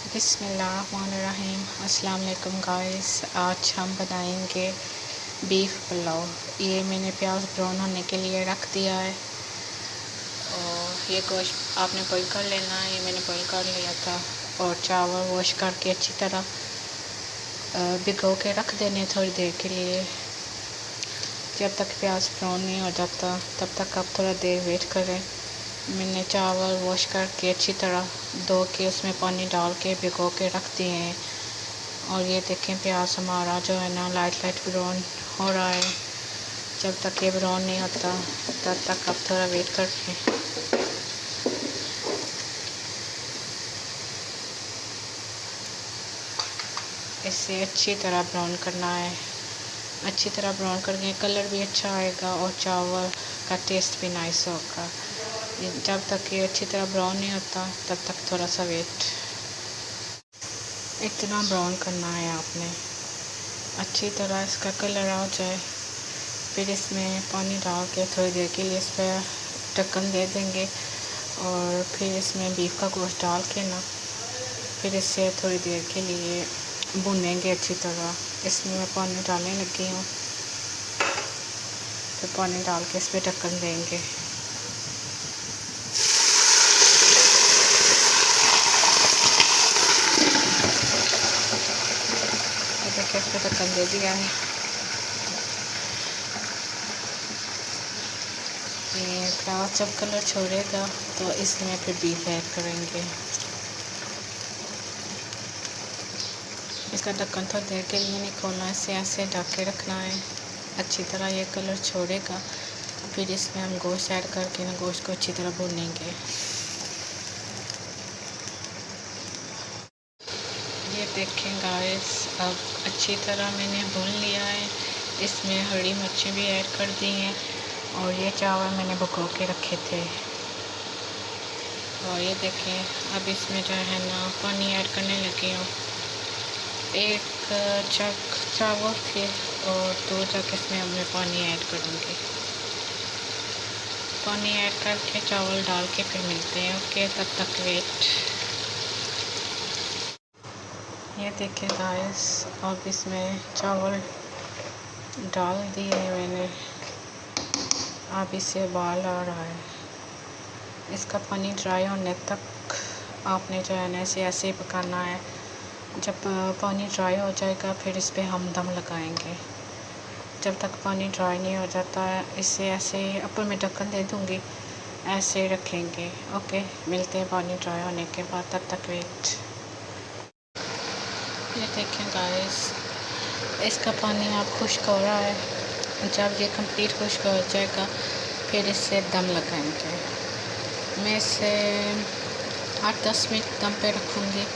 बिस्मिल्लाहिर्रहमानिर्रहीम। अस्सलाम वालेकुम गाइस। आज हम बनाएंगे बीफ पुलाव। ये मैंने प्याज ब्राउन होने के लिए रख दिया है और ये गोश्त आपने बॉईल कर लेना है। ये मैंने बॉईल कर लिया था और चावल वॉश करके अच्छी तरह भिगो के रख देने थोड़ी देर के लिए। जब तक प्याज ब्राउन नहीं हो जाता तब तक आप थोड़ा देर वेट करें। मैंने चावल वॉश करके अच्छी तरह धो के उसमें पानी डाल के भिगो के रख दिए हैं और ये देखें प्याज हमारा जो है ना लाइट ब्राउन हो रहा है। जब तक ये ब्राउन नहीं होता तब तक आप थोड़ा वेट करके इसे अच्छी तरह ब्राउन करना है। अच्छी तरह ब्राउन करके कलर भी अच्छा आएगा और चावल का टेस्ट भी नाइस होगा। जब तक ये अच्छी तरह ब्राउन नहीं होता तब तक थोड़ा सा वेट। इतना ब्राउन करना है आपने, अच्छी तरह इसका कलर आ जाए। फिर इसमें पानी डाल के थोड़ी देर के लिए इस पर ढक्कन दे देंगे और फिर इसमें बीफ का गोश्त डाल के ना फिर इसे थोड़ी देर के लिए भूनेंगे अच्छी तरह। इसमें मैं पानी डालने लगी हूँ, फिर पानी डाल के इस पर ढक्कन देंगे। देखिए इस पर ढक्कन दे दिया है। ये प्याज जब कलर छोड़ेगा तो इसमें फिर बीफ ऐड करेंगे। इसका ढक्कन थोड़ी देर के लिए नहीं खोलना है, इसे ऐसे ढक के रखना है। अच्छी तरह ये कलर छोड़ेगा फिर इसमें हम गोश्त ऐड करके ना गोश्त को अच्छी तरह भूनेंगे। ये देखें गाइस, अब अच्छी तरह मैंने भून लिया है। इसमें हरी मिर्चें भी ऐड कर दी हैं और ये चावल मैंने भिगो के रखे थे। और ये देखें अब इसमें जो है ना पानी ऐड करने लगी हूँ। एक जग चावल थे और 2 जग इसमें अब मैं पानी ऐड करूँगी। पानी ऐड करके चावल डाल के फिर मिलते हैं। ओके, तब तक वेट। ये देखें गाइस, अब इसमें चावल डाल दिए मैंने। अब इसे उबाल आ रहा है। इसका पानी ड्राई होने तक आपने जो है ना इसे ऐसे ही पकाना है। जब पानी ड्राई हो जाएगा फिर इस पर हम दम लगाएंगे। जब तक पानी ड्राई नहीं हो जाता है इसे ऐसे ऊपर में ढक्कन दे दूँगी, ऐसे रखेंगे। ओके, मिलते हैं पानी ड्राई होने के बाद, तब तक वेट। ये देखें गाइस, इसका पानी अब खुश्क हो रहा है। जब ये कंप्लीट खुश्क हो जाएगा फिर इससे दम लगाएंगे। मैं इसे 8-10 मिनट दम पे रखूँगी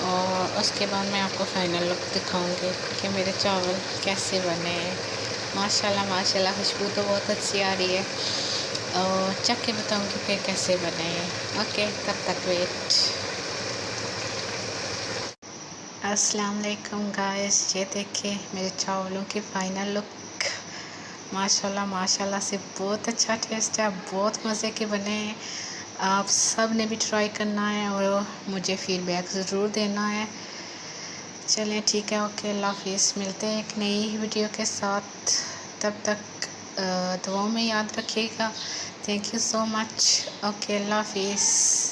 और उसके बाद मैं आपको फाइनल लुक दिखाऊंगी कि मेरे चावल कैसे बने। माशाल्लाह माशाल्लाह, खुशबू तो बहुत अच्छी आ रही है और चख के बताऊंगी फिर कैसे बने। ओके, तब तक वेट। अस्सलाम वालेकुम गाइस, ये देखिए मेरे चावलों की फ़ाइनल लुक। माशाल्लाह माशाल्लाह से बहुत अच्छा टेस्ट है, बहुत मज़े के बने हैं। आप सब ने भी ट्राई करना है और मुझे फीडबैक ज़रूर देना है। चलें ठीक है, ओके, अल्लाह हाफ़िज़। मिलते हैं एक नई वीडियो के साथ। तब तक दुआओं में याद रखिएगा। Thank you so much. Okay, Allah हाफ़िज़।